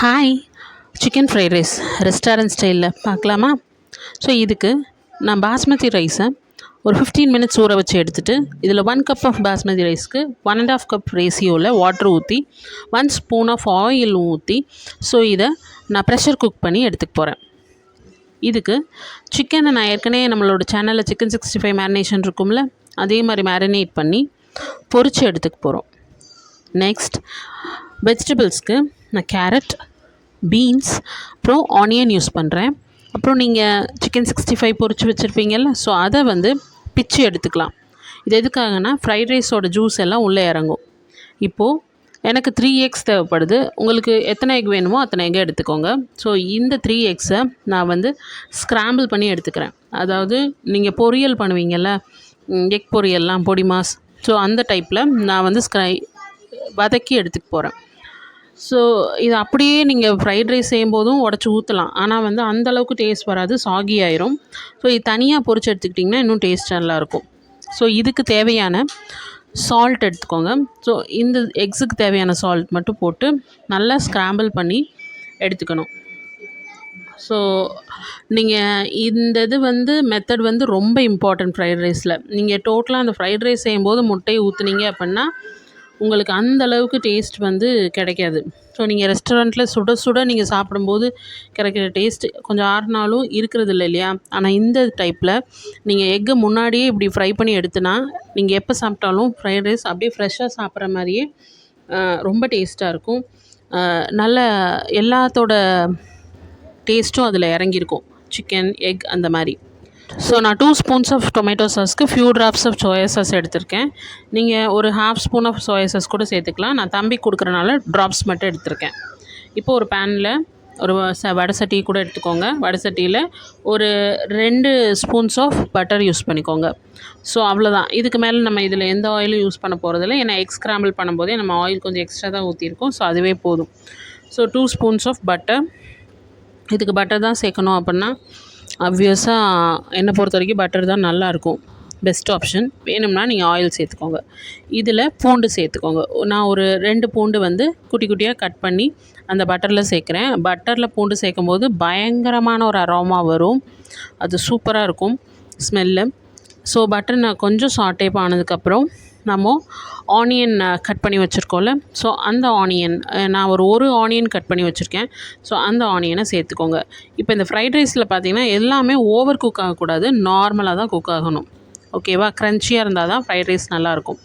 Hi, chicken fried rice restaurant ஸ்டைலில் பார்க்கலாமா? So இதுக்கு நான் பாஸ்மதி ரைஸை ஒரு 15 மினிட்ஸ் ஊற வச்சு எடுத்துகிட்டு இதில் 1 கப் ஆஃப் பாஸ்மதி ரைஸ்க்கு 1.5 கப் ரேஷியோவில் வாட்டர் ஊற்றி 1 ஸ்பூன் ஆஃப் ஆயில் ஊற்றி ஸோ இதை நான் ப்ரெஷர் குக் பண்ணி எடுத்துக்க போகிறேன். இதுக்கு சிக்கனை நான் ஏற்கனவே நம்மளோட சேனலில் சிக்கன் 65 மேரினேஷன் இருக்கும்ல, அதே மாதிரி மேரினேட் பண்ணி பொரித்து எடுத்துக்க போகிறோம். நெக்ஸ்ட் வெஜிடபிள்ஸ்க்கு நான் கேரட், பீன்ஸ், அப்புறம் ஆனியன் யூஸ் பண்ணுறேன். அப்புறம் நீங்கள் சிக்கன் 65 பொரித்து வச்சுருப்பீங்கள்ல, ஸோ அதை பிச்சு எடுத்துக்கலாம். இது எதுக்காகனா ஃப்ரைட் ரைஸோட ஜூஸ் எல்லாம் உள்ளே இறங்கும். இப்போது எனக்கு 3 எக்ஸ் தேவைப்படுது. உங்களுக்கு எத்தனை எக் வேணுமோ அத்தனை எக்கை எடுத்துக்கோங்க. ஸோ இந்த 3 எக்ஸை நான் ஸ்க்ராம்பிள் பண்ணி எடுத்துக்கிறேன். அதாவது நீங்கள் பொரியல் பண்ணுவீங்கள்ல, எக் பொரியல்லாம் பொடி மாஸ், ஸோ அந்த டைப்பில் நான் வதக்கி எடுத்துக்க போகிறேன். ஸோ இது அப்படியே நீங்கள் ஃப்ரைட் ரைஸ் செய்யும்போதும் உடச்சி ஊற்றலாம். ஆனால் அந்தளவுக்கு டேஸ்ட் வராது, சாகி ஆயிரும். ஸோ இது தனியாக பொரிச்சு எடுத்துக்கிட்டிங்கன்னா இன்னும் டேஸ்ட் நல்லாயிருக்கும். ஸோ இதுக்கு தேவையான சால்ட் எடுத்துக்கோங்க. ஸோ இந்த எக்ஸுக்கு தேவையான சால்ட் மட்டும் போட்டு நல்லா ஸ்க்ராம்பிள் பண்ணி எடுத்துக்கணும். ஸோ நீங்கள் இந்த இது மெத்தட் ரொம்ப இம்பார்ட்டன்ட் ஃப்ரைட் ரைஸில். நீங்கள் டோட்டலாக அந்த ஃப்ரைட் ரைஸ் செய்யும்போது முட்டையை ஊற்றுனீங்க அப்படின்னா உங்களுக்கு அந்த அளவுக்கு டேஸ்ட் கிடைக்காது. ஸோ நீங்கள் ரெஸ்டாரண்ட்டில் சுட சுட நீங்கள் சாப்பிடும்போது கிடைக்கிற டேஸ்ட் கொஞ்சம் ஆறுனாலும் இருக்கிறது இல்லையா? ஆனால் இந்த டைப்பில் நீங்கள் எக்கை முன்னாடியே இப்படி ஃப்ரை பண்ணி எடுத்துனா நீங்கள் எப்போ சாப்பிட்டாலும் ஃப்ரைட் ரைஸ் அப்படியே ஃப்ரெஷ்ஷாக சாப்பிட்ற மாதிரியே ரொம்ப டேஸ்ட்டாக இருக்கும். நல்ல எல்லாத்தோட டேஸ்ட்டும் அதில் இறங்கியிருக்கும், சிக்கன், எக் அந்த மாதிரி. ஸோ நான் 2 ஸ்பூன்ஸ் ஆஃப் டொமேட்டோ சாஸ்க்கு few drops of soya sauce எடுத்திருக்கேன். நீங்கள் ஒரு 1/2 ஸ்பூன் ஆஃப் சோயா சாஸ் கூட சேர்த்துக்கலாம். நான் தம்பி கொடுக்குறனால ட்ராப்ஸ் மட்டும் எடுத்திருக்கேன். இப்போது ஒரு பேனில் ஒரு வடை சட்டி கூட எடுத்துக்கோங்க. வடை சட்டியில் ஒரு 2 ஸ்பூன்ஸ் ஆஃப் பட்டர் யூஸ் பண்ணிக்கோங்க. ஸோ அவ்வளோதான். இதுக்கு மேலே நம்ம இதில் எந்த ஆயிலும் யூஸ் பண்ண போகிறதில்ல. ஏன்னா எக் ஸ்க்ராம்பிள் பண்ணும்போதே நம்ம ஆயில் கொஞ்சம் எக்ஸ்ட்ரா தான் ஊற்றிருக்கோம். ஸோ அதுவே போதும். So 2 spoons of butter. இதுக்கு பட்டர் தான் சேர்க்கணும் அப்படின்னா ஆப்வியஸாக என்னை பொறுத்த வரைக்கும் பட்டர் தான் நல்லாயிருக்கும், பெஸ்ட் ஆப்ஷன். வேணும்னா நீங்கள் ஆயில் சேர்த்துக்கோங்க. இதில் பூண்டு சேர்த்துக்கோங்க. நான் ஒரு 2 பூண்டு குட்டி குட்டியாக கட் பண்ணி அந்த பட்டரில் சேர்க்குறேன். பட்டரில் பூண்டு சேர்க்கும் போது பயங்கரமான ஒரு அரோமா வரும், அது சூப்பராக இருக்கும் ஸ்மெல்லு. ஸோ பட்டர் நான் கொஞ்சம் சாட்டே ஆனதுக்கப்புறம் நம்ம ஆனியன் கட் பண்ணி வச்சுருக்கோம்ல, ஸோ அந்த ஆனியன் நான் ஒரு ஆனியன் கட் பண்ணி வச்சுருக்கேன். ஸோ அந்த ஆனியனை சேர்த்துக்கோங்க. இப்போ இந்த ஃப்ரைட் ரைஸில் பார்த்திங்கன்னா எல்லாமே ஓவர் குக் ஆகக்கூடாது, நார்மலாக தான் குக் ஆகணும். ஓகேவா? க்ரன்ச்சியாக இருந்தால் தான் ஃப்ரைட் ரைஸ் நல்லாயிருக்கும்.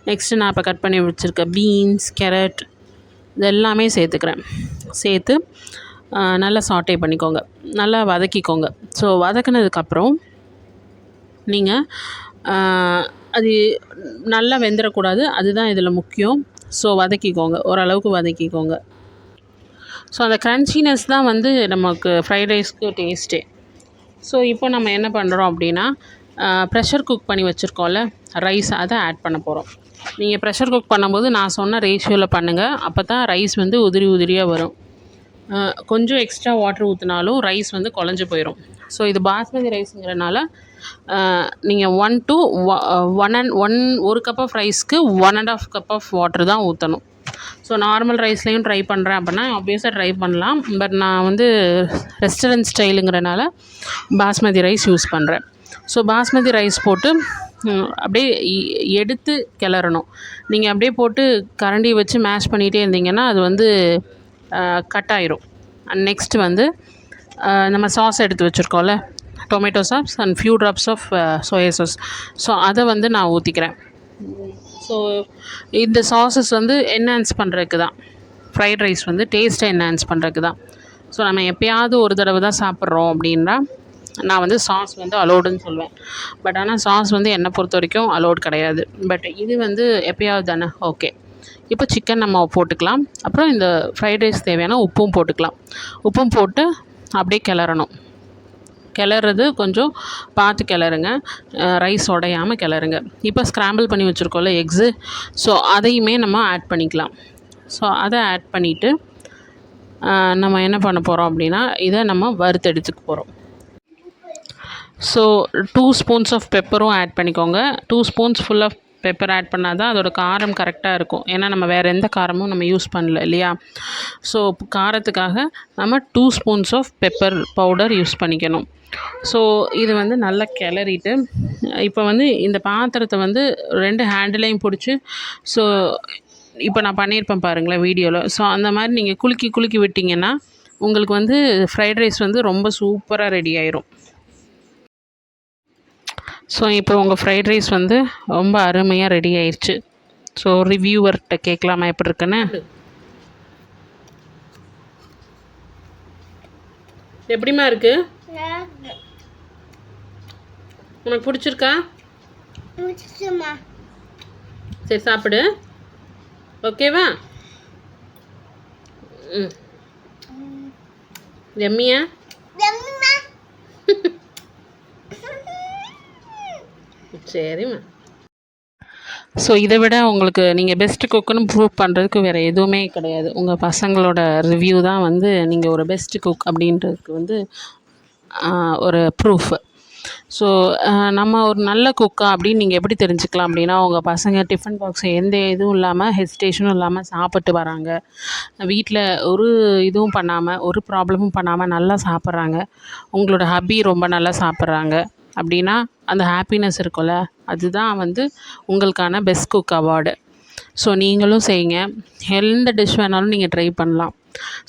நெக்ஸ்ட்டு நான் இப்போ கட் பண்ணி வச்சுருக்க பீன்ஸ், கேரட் இது எல்லாமே சேர்த்துக்கிறேன். சேர்த்து நல்லா சாட்டே பண்ணிக்கோங்க, நல்லா வதக்கிக்கோங்க. ஸோ வதக்கினதுக்கப்புறம் நீங்கள் அது நல்லா வெந்துடக்கூடாது, அதுதான் இதில் முக்கியம். ஸோ வதக்கிக்கோங்க, ஓரளவுக்கு வதக்கிக்கோங்க. ஸோ அந்த க்ரன்ச்சினஸ் தான் நமக்கு ஃப்ரைட் ரைஸ்க்கு டேஸ்ட்டே. ஸோ இப்போ நம்ம என்ன பண்ணுறோம் அப்படின்னா, ப்ரெஷர் குக் பண்ணி வச்சுருக்கோம்ல ரைஸ், அதை ஆட் பண்ண போகிறோம். நீங்கள் ப்ரெஷர் குக் பண்ணும்போது நான் சொன்ன ரேஷியோவில் பண்ணுங்கள், அப்போ தான் ரைஸ் உதிரி உதிரியாக வரும். கொஞ்சம் எக்ஸ்ட்ரா வாட்டர் ஊற்றினாலும் ரைஸ் குழஞ்சி போயிடும். ஸோ இது பாஸ்மதி ரைஸுங்கிறனால நீங்கள் 1 கப் ஆஃப் ரைஸ்க்கு 1.5 கப் ஆஃப் வாட்டர் தான் ஊற்றணும். ஸோ நார்மல் ரைஸ்லேயும் ட்ரை பண்ணுறேன் அப்படின்னா ஆப்வியஸாக ட்ரை பண்ணலாம். பட் நான் ரெஸ்டாரண்ட் ஸ்டைலுங்கிறனால பாஸ்மதி ரைஸ் யூஸ் பண்ணுறேன். ஸோ பாஸ்மதி ரைஸ் போட்டு அப்படியே எடுத்து கிளறணும். நீங்கள் அப்படியே போட்டு கரண்டியை வச்சு மேஷ் பண்ணிகிட்டே இருந்தீங்கன்னா அது கட் ஆயிரும். அண்ட் நெக்ஸ்ட்டு நம்ம சாஸ் எடுத்து வச்சுருக்கோம்ல, tomato sauce and few drops of soya sauce, so அதை நான் ஊற்றிக்கிறேன். ஸோ இந்த சாஸஸ் என்ஹான்ஸ் பண்ணுறதுக்கு தான், ஃப்ரைட் ரைஸ் டேஸ்ட்டை என்ஹான்ஸ் பண்ணுறதுக்கு தான். ஸோ நம்ம எப்போயாவது ஒரு தடவை தான் சாப்பிட்றோம் அப்படின்னா நான் சாஸ் அலோடுன்னு சொல்லுவேன். பட் ஆனால் சாஸ் என்னை பொறுத்த வரைக்கும் அலோடு கிடையாது. பட் இது எப்போயாவது தானே. ஓகே, இப்போ சிக்கன் நம்ம போட்டுக்கலாம். அப்புறம் இந்த ஃப்ரைட் ரைஸ் தேவையான உப்பும் போட்டுக்கலாம். உப்பும் போட்டு அப்படியே கிளறணும். கிளறது கொஞ்சம் பார்த்து கிளறுங்க, ரைஸ் உடையாமல் கிளறுங்க. இப்போ ஸ்க்ராம்பிள் பண்ணி வச்சுருக்கோம்ல எக்ஸு, ஸோ அதையுமே நம்ம ஆட் பண்ணிக்கலாம். ஸோ அதை ஆட் பண்ணிவிட்டு நம்ம என்ன பண்ண போகிறோம் அப்படின்னா இதை நம்ம வறுத்து எடுத்துக்க போகிறோம். ஸோ 2 ஸ்பூன்ஸ் ஆஃப் பெப்பரும் ஆட் பண்ணிக்கோங்க. 2 spoons full of pepper add பண்ணால் தான் அதோட காரம் கரெக்டாக இருக்கும். ஏன்னா நம்ம வேறு எந்த காரமும் நம்ம யூஸ் பண்ணல இல்லையா? ஸோ காரத்துக்காக நம்ம 2 spoons of pepper powder use பண்ணிக்கணும். ஸோ இது வந்து நல்லா கிளறிட்டு இப்போ வந்து இந்த பாத்திரத்தை வந்து 2 ஹேண்டிலையும் பிடிச்சி, ஸோ இப்போ நான் பண்ணியிருப்பேன் பாருங்களேன் வீடியோவில். ஸோ அந்த மாதிரி நீங்கள் குலுக்கி விட்டிங்கன்னா உங்களுக்கு வந்து ஃப்ரைட் ரைஸ் வந்து ரொம்ப சூப்பராக ரெடி ஆயிரும். ஸோ இப்போ உங்கள் ஃப்ரைட் ரைஸ் வந்து ரொம்ப அருமையாக ரெடி ஆயிடுச்சு. ஸோ ரிவ்யூவர்கிட்ட கேட்கலாமா எப்படி இருக்குன்னு? எப்படிமா இருக்கு? உனக்கு பிடிச்சிருக்கா? சரி சாப்பிடு. ஓகேவா? எம்மியா? சரிம்மா. ஸோ இதை விட உங்களுக்கு நீங்கள் பெஸ்ட்டு குக்குன்னு ப்ரூவ் பண்ணுறதுக்கு வேறு எதுவுமே கிடையாது. உங்கள் பசங்களோட ரிவ்யூ தான் வந்து நீங்கள் ஒரு பெஸ்ட்டு குக் அப்படின்றதுக்கு வந்து ஒரு ப்ரூஃப். ஸோ நம்ம ஒரு நல்ல குக்கா அப்படின்னு நீங்கள் எப்படி தெரிஞ்சுக்கலாம் அப்படின்னா, உங்கள் பசங்க டிஃபன் பாக்ஸ் எந்த இதுவும் இல்லாமல் ஹெசிடேஷனும் இல்லாமல் சாப்பிட்டு வராங்க, வீட்டில் ஒரு இதுவும் பண்ணாமல் ஒரு ப்ராப்ளமும் பண்ணாமல் நல்லா சாப்பிட்றாங்க, உங்களோட ஹப்பி ரொம்ப நல்லா சாப்பிட்றாங்க அப்படின்னா அந்த ஹாப்பினஸ் இருக்கும்ல, அதுதான் வந்து உங்களுக்கான பெஸ்ட் குக் அவார்டு. ஸோ நீங்களும் செய்யுங்க. எந்த டிஷ் வேணாலும் நீங்கள் ட்ரை பண்ணலாம்.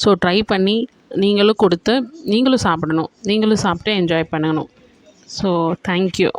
ஸோ ட்ரை பண்ணி நீங்களும் கொடுத்து நீங்களும் சாப்பிடணும், நீங்களும் சாப்பிட்டு என்ஜாய் பண்ணணும். So thank you.